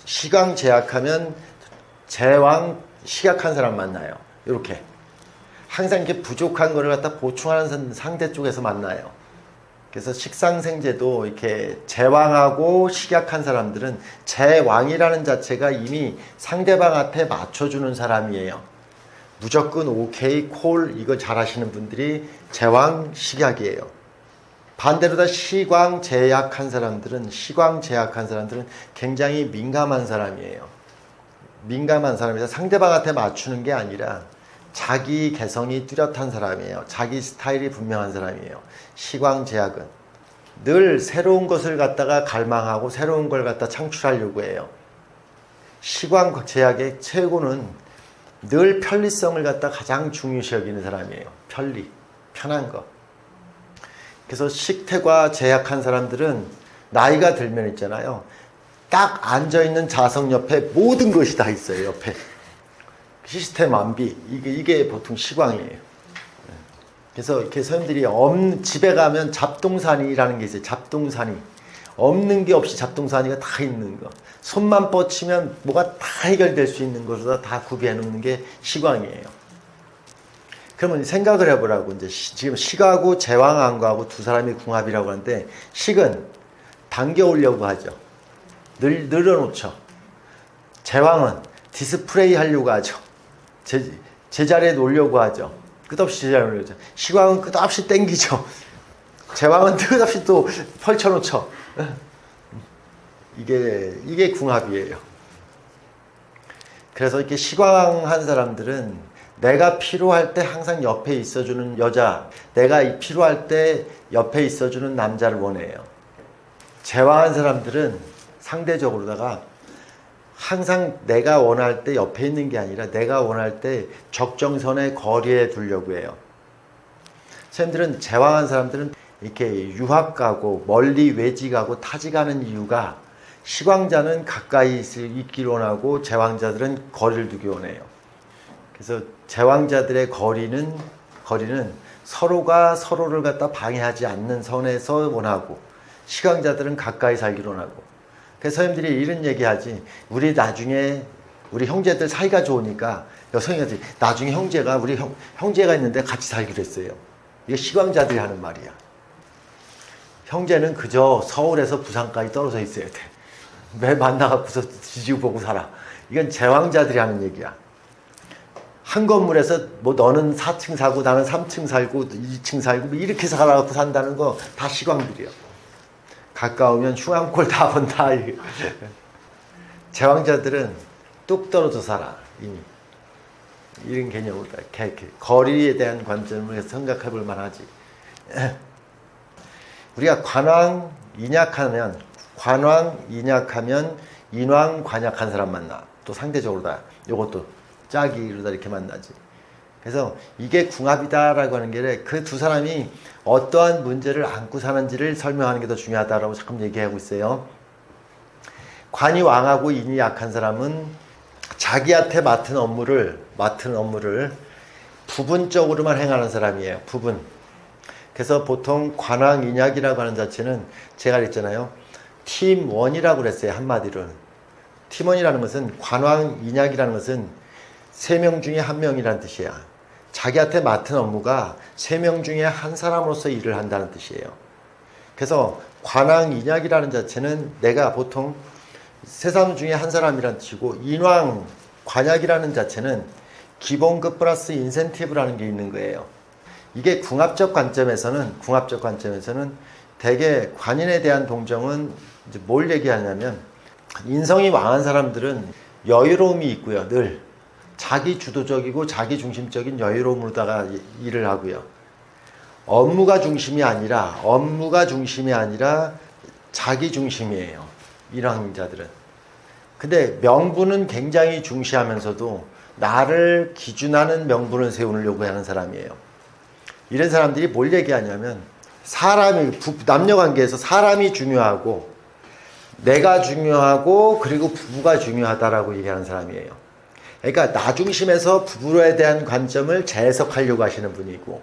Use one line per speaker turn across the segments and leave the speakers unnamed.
시강 제약하면 제왕 식약한 사람 만나요. 이렇게 항상 이렇게 부족한 거를 갖다 보충하는 상대 쪽에서 만나요. 그래서 식상생제도 이렇게 제왕하고 식약한 사람들은 제왕이라는 자체가 이미 상대방한테 맞춰주는 사람이에요. 무조건 오케이, 콜 이거 잘하시는 분들이 제왕 식약이에요. 반대로 다 시광 제약한 사람들은 굉장히 민감한 사람이에요. 민감한 사람이다. 상대방한테 맞추는 게 아니라 자기 개성이 뚜렷한 사람이에요. 자기 스타일이 분명한 사람이에요. 시광제약은 늘 새로운 것을 갖다가 갈망하고 새로운 걸 갖다 창출하려고 해요. 시광제약의 최고는 늘 편리성을 갖다 가장 중요시 여기는 사람이에요. 편리, 편한 거. 그래서 식태과 제약한 사람들은 나이가 들면 있잖아요. 딱 앉아있는 자석 옆에 모든 것이 다 있어요. 옆에. 시스템 완비. 이게 보통 시광이에요. 그래서 이렇게 선생님들이 집에 가면 잡동사니라는 게 있어요. 잡동사니. 없는 게 없이 잡동사니가 다 있는 거. 손만 뻗치면 뭐가 다 해결될 수 있는 것으로 다 구비해 놓는 게 시광이에요. 그러면 생각을 해보라고. 이제 지금 식하고 제왕안과하고 두 사람이 궁합이라고 하는데, 식은 당겨오려고 하죠. 늘어놓죠. 제왕은 디스플레이 하려고 하죠. 제자리에 놓으려고 하죠. 끝없이 제자리에 놓으려고 하죠. 시광은 끝없이 땡기죠. 제왕은 끝없이 또 펼쳐놓죠. 이게 궁합이에요. 그래서 이렇게 시광한 사람들은 내가 필요할 때 항상 옆에 있어주는 여자, 내가 필요할 때 옆에 있어주는 남자를 원해요. 제왕한 사람들은 상대적으로다가 항상 내가 원할 때 옆에 있는 게 아니라 내가 원할 때 적정선의 거리에 두려고 해요. 선생님들은 제왕한 사람들은 이렇게 유학 가고 멀리 외지 가고 타지 가는 이유가 시광자는 가까이 있길 원하고 제왕자들은 거리를 두기 원해요. 그래서 제왕자들의 거리는 서로가 서로를 갖다 방해하지 않는 선에서 원하고, 시광자들은 가까이 살길 원하고. 그래서 선생님들이 이런 얘기하지. 우리 나중에 우리 형제들 사이가 좋으니까 여성이지. 나중에 우리 형제가 있는데 같이 살기로 했어요. 이게 시광자들이 하는 말이야. 형제는 그저 서울에서 부산까지 떨어져 있어야 돼. 매 만나갖고서 지지고 보고 살아. 이건 제왕자들이 하는 얘기야. 한 건물에서 뭐 너는 4층 살고 나는 3층 살고 2층 살고 이렇게 살아갖고 산다는 거 다 시광들이야. 가까우면 흉한꼴 다 본다. 제왕자들은 뚝 떨어져 살아. 이미. 이런 개념으로 거리에 대한 관점을 생각해 볼 만하지. 우리가 관왕 인약하면 인왕 관약한 사람 만나. 또 상대적으로 다 요것도 짝이로다 이렇게 만나지. 그래서 이게 궁합이다라고 하는 게 그 두 사람이 어떠한 문제를 안고 사는지를 설명하는 게 더 중요하다라고 자꾸 얘기하고 있어요. 관이 왕하고 인이 약한 사람은 자기한테 맡은 업무를 부분적으로만 행하는 사람이에요. 부분. 그래서 보통 관왕 인약이라고 하는 자체는 제가 그랬잖아요. 팀원이라고 그랬어요. 한마디로. 팀원이라는 것은 관왕 인약이라는 것은 3명 중에 1명이라는 뜻이야. 자기한테 맡은 업무가 3명 중에 한 사람으로서 일을 한다는 뜻이에요. 그래서 관왕 인약이라는 자체는 내가 보통 3사람 중에 한 사람이라는 뜻이고, 인왕 관약이라는 자체는 기본급 플러스 인센티브라는 게 있는 거예요. 이게 궁합적 관점에서는 대개 관인에 대한 동정은 이제 뭘 얘기하냐면, 인성이 왕한 사람들은 여유로움이 있고요. 늘 자기 주도적이고 자기 중심적인 여유로움으로다가 일을 하고요. 업무가 중심이 아니라 자기 중심이에요. 인왕자들은. 근데 명분은 굉장히 중시하면서도 나를 기준하는 명분을 세우려고 하는 사람이에요. 이런 사람들이 뭘 얘기하냐면, 남녀관계에서 사람이 중요하고 내가 중요하고 그리고 부부가 중요하다라고 얘기하는 사람이에요. 그러니까 나 중심에서 부부에 대한 관점을 재해석하려고 하시는 분이고,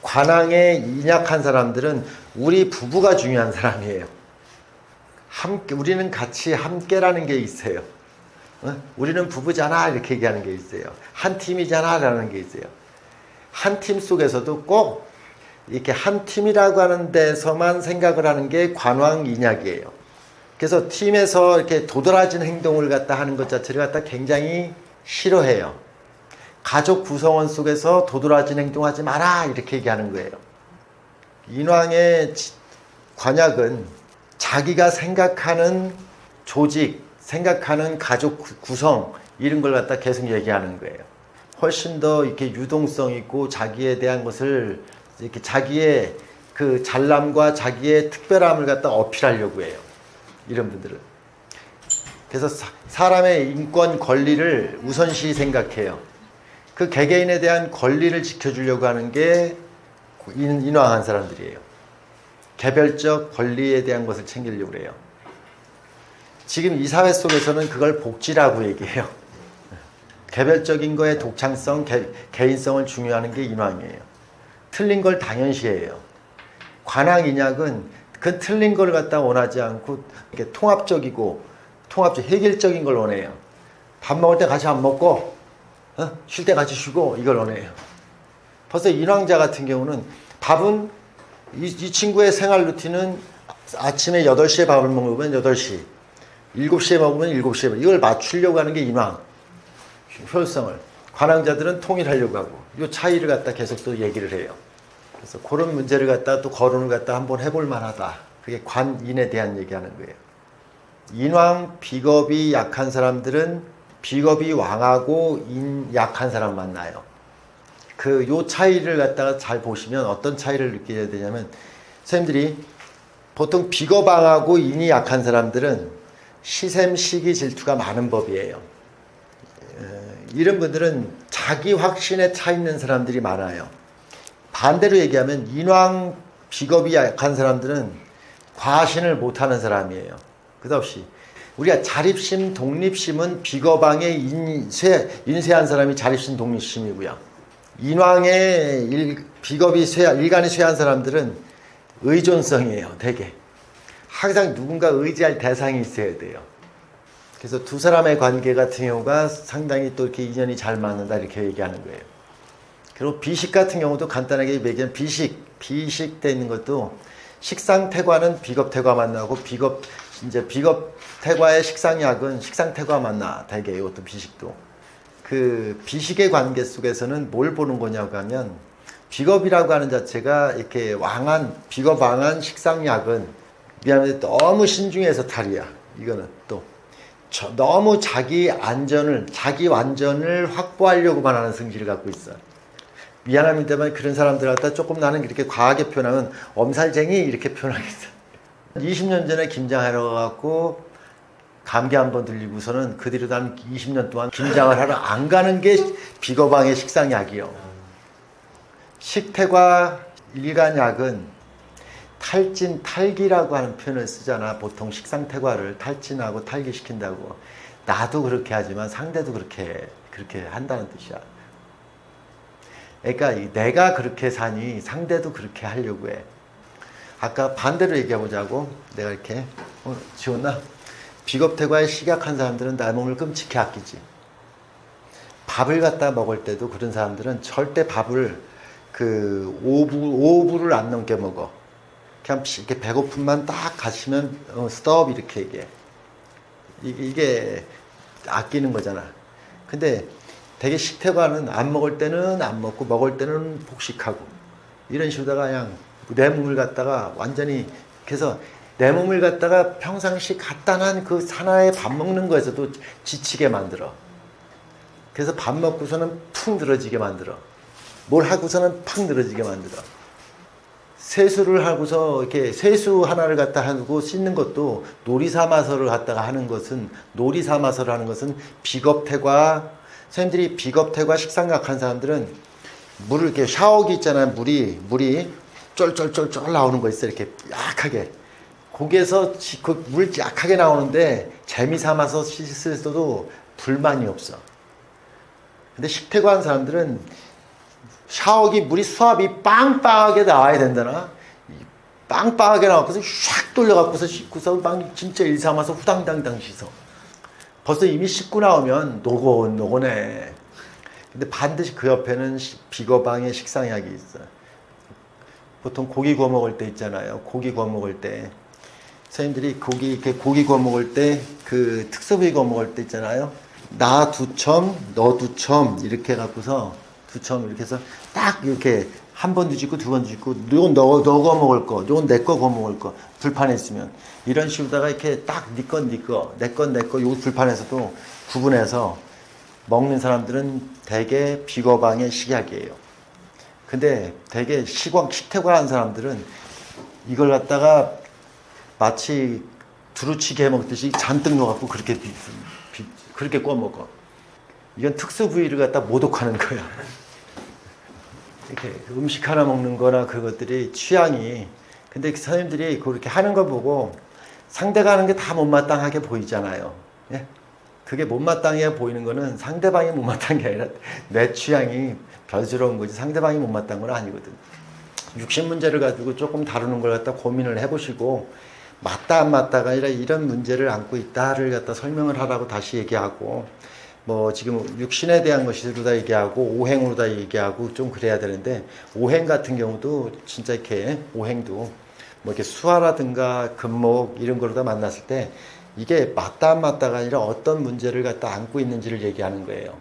관왕에 인약한 사람들은 우리 부부가 중요한 사람이에요. 함께, 우리는 같이 함께라는 게 있어요. 우리는 부부잖아 이렇게 얘기하는 게 있어요. 한 팀이잖아 라는 게 있어요. 한 팀 속에서도 꼭 이렇게 한 팀이라고 하는 데서만 생각을 하는 게 관왕인약이에요. 그래서 팀에서 이렇게 도드라진 행동을 갖다 하는 것 자체를 갖다 굉장히 싫어해요. 가족 구성원 속에서 도드라진 행동하지 마라 이렇게 얘기하는 거예요. 인왕의 관약은 자기가 생각하는 조직, 생각하는 가족 구성 이런 걸 갖다 계속 얘기하는 거예요. 훨씬 더 이렇게 유동성 있고 자기에 대한 것을 이렇게 자기의 그 잘남과 자기의 특별함을 갖다 어필하려고 해요. 이런 분들은. 그래서 사람의 인권 권리를 우선시 생각해요. 그 개개인에 대한 권리를 지켜주려고 하는 게 인왕한 사람들이에요. 개별적 권리에 대한 것을 챙기려고 해요. 지금 이 사회 속에서는 그걸 복지라고 얘기해요. 개별적인 거에 독창성, 개인성을 중요하는 게 인왕이에요. 틀린 걸 당연시해요. 관왕인약은 그 틀린 걸 갖다 원하지 않고 이렇게 통합적이고 해결적인 걸 원해요. 밥 먹을 때 같이 안 먹고 쉴 때 같이 쉬고 이걸 원해요. 벌써 인왕자 같은 경우는 밥은 이 친구의 생활 루틴은 아침에 8시에 밥을 먹으면 8시 7시에 먹으면 7시에 이걸 맞추려고 하는 게 인왕 효율성을 관왕자들은 통일하려고 하고 이 차이를 갖다 계속 또 얘기를 해요. 그래서 그런 문제를 갖다 또 거론을 갖다 한번 해볼 만하다. 그게 관인에 대한 얘기하는 거예요. 인왕 비겁이 약한 사람들은 비겁이 왕하고 인 약한 사람 만나요. 요 차이를 갖다가 잘 보시면 어떤 차이를 느끼게 되냐면 선생님들이 보통 비겁 왕하고 인이 약한 사람들은 시샘, 시기, 질투가 많은 법이에요. 이런 분들은 자기 확신에 차 있는 사람들이 많아요. 반대로 얘기하면 인왕 비겁이 약한 사람들은 과신을 못하는 사람이에요. 끝없이 우리가 자립심, 독립심은 비겁왕의 인쇄한 사람이 자립심, 독립심이고요. 인왕의 비겁이 일간이 쇠한 사람들은 의존성이에요. 되게 항상 누군가 의지할 대상이 있어야 돼요. 그래서 두 사람의 관계 같은 경우가 상당히 또 이렇게 인연이 잘 맞는다 이렇게 얘기하는 거예요. 그리고 비식 같은 경우도 간단하게 얘기하면 비식돼 있는 것도 식상태과는 비겁태과 만나고 비겁태과의 식상약은 식상태과 만나. 되게 이것도 비식도. 그 비식의 관계 속에서는 뭘 보는 거냐고 하면 비겁이라고 하는 자체가 이렇게 비겁 왕한 식상약은 미안한데 너무 신중해서 탈이야. 이거는 또 너무 자기 완전을 확보하려고만 하는 성질을 갖고 있어. 미안합니다만 그런 사람들 갖다 조금 나는 이렇게 과하게 표현하면 엄살쟁이 이렇게 표현하겠어. 20년 전에 김장하러 가고 감기 한번 들리고서는 그 뒤로 난 20년 동안 김장을 하러 안 가는 게 비거방의 식상약이요. 식태과 일간약은 탈기라고 하는 표현을 쓰잖아. 보통 식상태과를 탈진하고 탈기시킨다고. 나도 그렇게 하지만 상대도 그렇게 한다는 뜻이야. 그러니까 내가 그렇게 사니 상대도 그렇게 하려고 해. 아까 반대로 얘기해보자고. 내가 이렇게 지웠나? 비겁태과에 식약한 사람들은 내 몸을 끔찍히 아끼지. 밥을 갖다 먹을 때도 그런 사람들은 절대 밥을 그 5부를 안 넘게 먹어. 그냥 이렇게 배고픔만 딱 가시면 스톱 이렇게 얘기해. 이게 아끼는 거잖아. 근데 되게 식태과는 안 먹을 때는 안 먹고 먹을 때는 폭식하고 이런 식으로다가 그냥 내 몸을 갖다가 완전히 그래서 내 몸을 갖다가 평상시 간단한 그 하나의 밥 먹는 거에서도 지치게 만들어. 그래서 밥 먹고서는 푹 늘어지게 만들어. 뭘 하고서는 팍 늘어지게 만들어. 세수를 하고서 이렇게 세수 하나를 갖다 하고 씻는 것도 놀이 삼아서를 갖다가 하는 것은 비겁태과 선생님들이 비겁태과 식상약한 사람들은 물을 이렇게 샤워기 있잖아요. 물이 쫄쫄쫄쫄 나오는 거 있어요. 이렇게 약하게. 거기에서 그 물 약하게 나오는데 재미 삼아서 씻을 도 불만이 없어. 근데 식태과 한 사람들은 샤워기 물이 수압이 빵빵하게 나와야 된다나? 빵빵하게 나와서 샥 돌려갖고서 씻고서 막 진짜 일삼아서 후당당당 씻어. 벌써 이미 씻고 나오면 노곤노곤해. 근데 반드시 그 옆에는 비거방의 식상약이 있어요. 보통 고기 구워 먹을 때 있잖아요. 고기 구워 먹을 때 선생님들이 고기 구워 먹을 때 그 특수부위 구워 먹을 때 있잖아요. 나 2첨, 너 2첨 이렇게 해갖고서 2첨 이렇게 해서 딱 이렇게 한 번 뒤집고 두 번 뒤집고 이건 너 구워 먹을 거, 이건 내 거 구워 먹을 거 불판에 있으면 이런 식으로다가 이렇게 딱 네 건 네 거, 내 건 내 거 요 불판에서도 구분해서 먹는 사람들은 대개 비거방의 식약이에요. 근데 대개 식태과한 사람들은 이걸 갖다가 마치 두루치기 해 먹듯이 잔뜩 넣어갖고 그렇게 구워 먹어. 이건 특수 부위를 갖다 모독하는 거야. 이렇게 음식 하나 먹는 거나 그것들이 취향이. 근데 선생님들이 그렇게 하는 거 보고 상대가 하는 게 다 못마땅하게 보이잖아요. 예? 그게 못마땅해 보이는 거는 상대방이 못마땅한 게 아니라 내 취향이 별스러운 거지 상대방이 못마땅한 건 아니거든. 육신 문제를 가지고 조금 다루는 걸 갖다 고민을 해보시고 맞다 안 맞다가 아니라 이런 문제를 안고 있다를 갖다 설명을 하라고 다시 얘기하고 뭐 지금 육신에 대한 것으로 다 얘기하고 오행으로 다 얘기하고 좀 그래야 되는데 오행 같은 경우도 진짜 이렇게 오행도 뭐 이렇게 수화라든가 금목 이런 거로 다 만났을 때 이게 맞다 안 맞다가 아니라 어떤 문제를 갖다 안고 있는지를 얘기하는 거예요.